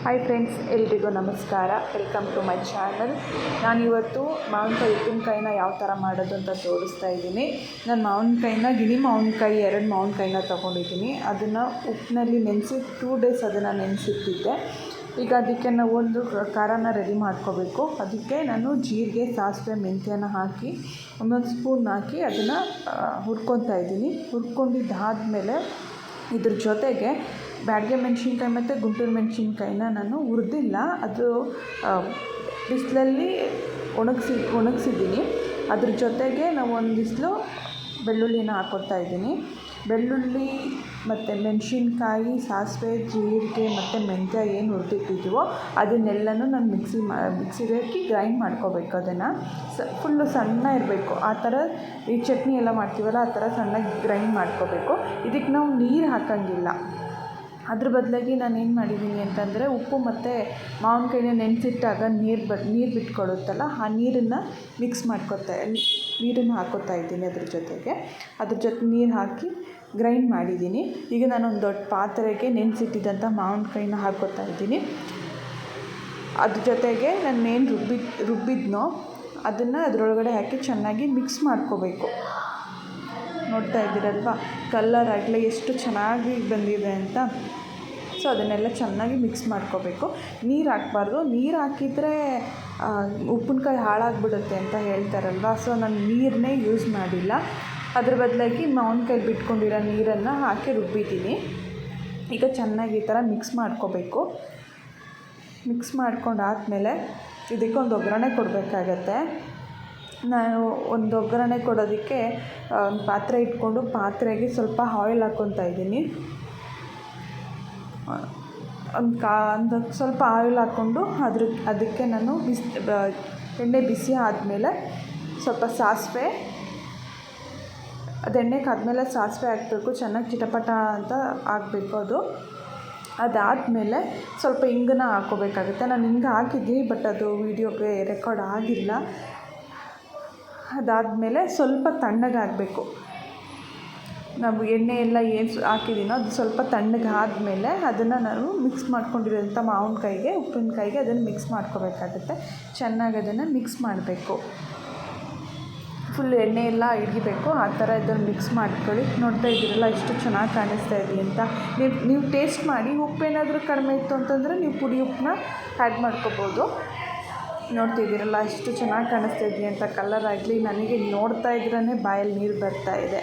Hi friends, ಎಲ್ರಿಗೂ ನಮಸ್ಕಾರ. Welcome to my channel. ನಾನಿವತ್ತು ಮಾವಿನಕಾಯಿ ಉಪ್ಪಿನಕಾಯಿನ ಯಾವ ಥರ ಮಾಡೋದು ಅಂತ ತೋರಿಸ್ತಾ ಇದ್ದೀನಿ. ನಾನು ಗಿಣಿ ಮಾವಿನಕಾಯಿ 2 ಮಾವಿನಕಾಯಿನ ತೊಗೊಂಡಿದ್ದೀನಿ. ಅದನ್ನು ಉಪ್ಪಿನಲ್ಲಿ ನೆನೆಸಿ 2 ಡೇಸ್ ಅದನ್ನು ನೆನೆಸಿಟ್ಟಿದ್ದೆ. ಈಗ ಅದಕ್ಕೆ ನಾವು ಒಂದು ಖಾರನ ರೆಡಿ ಮಾಡ್ಕೋಬೇಕು. ಅದಕ್ಕೆ ನಾನು ಜೀರಿಗೆ, ಸಾಸಿವೆ, ಮೆಂತ್ಯನ ಹಾಕಿ ಒಂದೊಂದು ಸ್ಪೂನ್ ಹಾಕಿ ಅದನ್ನು ಹುರ್ಕೊತಾ ಇದ್ದೀನಿ. ಹುರ್ಕೊಂಡಿದ್ದಾದಮೇಲೆ ಇದ್ರ ಜೊತೆಗೆ ಬ್ಯಾಡಗೆ ಮೆಣಸಿನ್ಕಾಯಿ ಮತ್ತು ಗುಂಟೂರು ಮೆಣಸಿನ್ಕಾಯಿನ ನಾನು ಹುರಿದಿಲ್ಲ, ಅದು ಬಿಸಿಲಲ್ಲಿ ಒಣಗಿಸಿದ್ದೀನಿ. ಅದ್ರ ಜೊತೆಗೆ ನಾವು ಒಂದಿಷ್ಟು ಬೆಳ್ಳುಳ್ಳಿನ ಹಾಕ್ಕೊತಾ ಇದ್ದೀನಿ. ಬೆಳ್ಳುಳ್ಳಿ ಮತ್ತು ಮೆಣಸಿನ್ಕಾಯಿ, ಸಾಸಿವೆ, ಜೀರಿಗೆ ಮತ್ತು ಮೆಂತ್ಯ ಏನು ಹುರಿದಿಟ್ಟಿದ್ದೀವೋ ಅದನ್ನೆಲ್ಲನೂ ನಾನು ಮಿಕ್ಸಿಗೆ ಹಾಕಿ ಗ್ರೈಂಡ್ ಮಾಡ್ಕೋಬೇಕು. ಅದನ್ನು ಫುಲ್ಲು ಸಣ್ಣ ಇರಬೇಕು. ಆ ಥರ ಈ ಚಟ್ನಿ ಎಲ್ಲ ಮಾಡ್ತೀವಲ್ಲ ಆ ಥರ ಸಣ್ಣಗೆ ಗ್ರೈಂಡ್ ಮಾಡ್ಕೋಬೇಕು. ಇದಕ್ಕೆ ನಾವು ನೀರು ಹಾಕೋಂಗಿಲ್ಲ. ಅದ್ರ ಬದಲಾಗಿ ನಾನು ಏನು ಮಾಡಿದ್ದೀನಿ ಅಂತಂದರೆ ಉಪ್ಪು ಮತ್ತು ಮಾವಿನಕಾಯಿನ ನೆನೆಸಿಟ್ಟಾಗ ನೀರು ಬಿಟ್ಕೊಡುತ್ತಲ್ಲ, ಆ ನೀರನ್ನು ನೀರನ್ನು ಹಾಕ್ಕೋತಾ ಇದ್ದೀನಿ. ಅದ್ರ ಜೊತೆ ನೀರು ಹಾಕಿ ಗ್ರೈಂಡ್ ಮಾಡಿದ್ದೀನಿ. ಈಗ ನಾನೊಂದು ದೊಡ್ಡ ಪಾತ್ರೆಗೆ ನೆನೆಸಿಟ್ಟಿದ್ದಂಥ ಮಾವಿನಕಾಯಿನ ಹಾಕ್ಕೋತಾ ಇದ್ದೀನಿ. ಅದ್ರ ಜೊತೆಗೆ ನಾನು ಏನು ರುಬ್ಬಿದ್ನೋ ಅದನ್ನು ಅದರೊಳಗಡೆ ಹಾಕಿ ಚೆನ್ನಾಗಿ ಮಿಕ್ಸ್ ಮಾಡ್ಕೋಬೇಕು. ನೋಡ್ತಾ ಇದ್ದೀರಲ್ವ, ಕಲರ್ ಆಗಲೇ ಎಷ್ಟು ಚೆನ್ನಾಗಿ ಬಂದಿದೆ ಅಂತ. ಸೊ ಅದನ್ನೆಲ್ಲ ಚೆನ್ನಾಗಿ ಮಿಕ್ಸ್ ಮಾಡ್ಕೋಬೇಕು. ನೀರು ಹಾಕಬಾರ್ದು. ನೀರು ಹಾಕಿದರೆ ಉಪ್ಪಿನಕಾಯಿ ಹಾಳಾಗಿಬಿಡುತ್ತೆ ಅಂತ ಹೇಳ್ತಾರಲ್ವ. ಸೊ ನಾನು ನೀರನ್ನೇ ಯೂಸ್ ಮಾಡಿಲ್ಲ. ಅದ್ರ ಬದಲಾಗಿ ಮಾವಿನಕಾಯಿ ಬಿಟ್ಕೊಂಡಿರೋ ನೀರನ್ನು ಹಾಕಿ ರುಬ್ಬಿದ್ದೀನಿ. ಈಗ ಚೆನ್ನಾಗಿ ಈ ಥರ ಮಿಕ್ಸ್ ಮಾಡ್ಕೋಬೇಕು. ಮಿಕ್ಸ್ ಮಾಡ್ಕೊಂಡಾದಮೇಲೆ ಇದಕ್ಕೆ ಒಂದು ಒಗ್ಗರಣೆ ಕೊಡಬೇಕಾಗತ್ತೆ. ನಾನು ಒಂದು ಒಗ್ಗರಣೆ ಕೊಡೋದಕ್ಕೆ ಒಂದು ಪಾತ್ರೆ ಇಟ್ಕೊಂಡು ಪಾತ್ರೆಗೆ ಸ್ವಲ್ಪ ಆಯಿಲ್ ಹಾಕ್ಕೊತಾ ಇದ್ದೀನಿ. ಒಂದು ಸ್ವಲ್ಪ ಆಯಿಲ್ ಹಾಕ್ಕೊಂಡು ಅದಕ್ಕೆ ನಾನು ಎಣ್ಣೆ ಬಿಸಿ ಆದಮೇಲೆ ಸ್ವಲ್ಪ ಸಾಸಿವೆ, ಅದು ಎಣ್ಣೆಗೆ ಆದಮೇಲೆ ಸಾಸಿವೆ ಹಾಕಬೇಕು. ಚೆನ್ನಾಗಿ ಚಿಟಪಟ ಅಂತ ಆಗಬೇಕು. ಅದಾದಮೇಲೆ ಸ್ವಲ್ಪ ಹಿಂಗನ್ನ ಹಾಕ್ಕೋಬೇಕಾಗುತ್ತೆ. ನಾನು ಹಿಂಗೆ ಹಾಕಿದ್ದೀನಿ, ಬಟ್ ಅದು ವೀಡಿಯೋಗೆ ರೆಕಾರ್ಡ್ ಆಗಿಲ್ಲ. ಅದಾದಮೇಲೆ ಸ್ವಲ್ಪ ತಣ್ಣಗಾಗಬೇಕು. ನಾವು ಎಣ್ಣೆ ಎಲ್ಲ ಏನು ಹಾಕಿದ್ದೀನೋ ಅದು ಸ್ವಲ್ಪ ತಣ್ಣಗಾದಮೇಲೆ ಅದನ್ನು ನಾನು ಮಿಕ್ಸ್ ಮಾಡ್ಕೊಂಡಿರೋಂಥ ಮಾವಿನಕಾಯಿಗೆ, ಉಪ್ಪಿನಕಾಯಿಗೆ ಅದನ್ನು ಮಿಕ್ಸ್ ಮಾಡ್ಕೋಬೇಕಾಗುತ್ತೆ. ಚೆನ್ನಾಗಿ ಅದನ್ನು ಮಿಕ್ಸ್ ಮಾಡಬೇಕು. ಫುಲ್ ಎಣ್ಣೆ ಎಲ್ಲ ಹಿಡಿಬೇಕು. ಆ ಥರ ಇದನ್ನು ಮಿಕ್ಸ್ ಮಾಡ್ಕೊಳ್ಳಿ. ನೋಡ್ತಾ ಇದ್ದೀರಲ್ಲ ಎಷ್ಟು ಚೆನ್ನಾಗಿ ಕಾಣಿಸ್ತಾ ಇದೆ ಅಂತ. ನೀವು ಟೇಸ್ಟ್ ಮಾಡಿ. ಉಪ್ಪೇನಾದರೂ ಕಡಿಮೆ ಇತ್ತು ಅಂತಂದರೆ ನೀವು ಪುಡಿ ಉಪ್ಪನ್ನ ಆ್ಯಡ್ ಮಾಡ್ಕೋಬೋದು. ನೋಡ್ತಿದ್ದೀರಲ್ಲ ಎಷ್ಟು ಚೆನ್ನಾಗಿ ಕಾಣಿಸ್ತಾ ಇದೆ ಅಂತ. ಕಲರ್ ಆಗಲಿ ನನಗೆ ನೋಡ್ತಾ ಇದ್ರೇ ಬಾಯಲ್ಲಿ ನೀರು ಬರ್ತಾ ಇದೆ.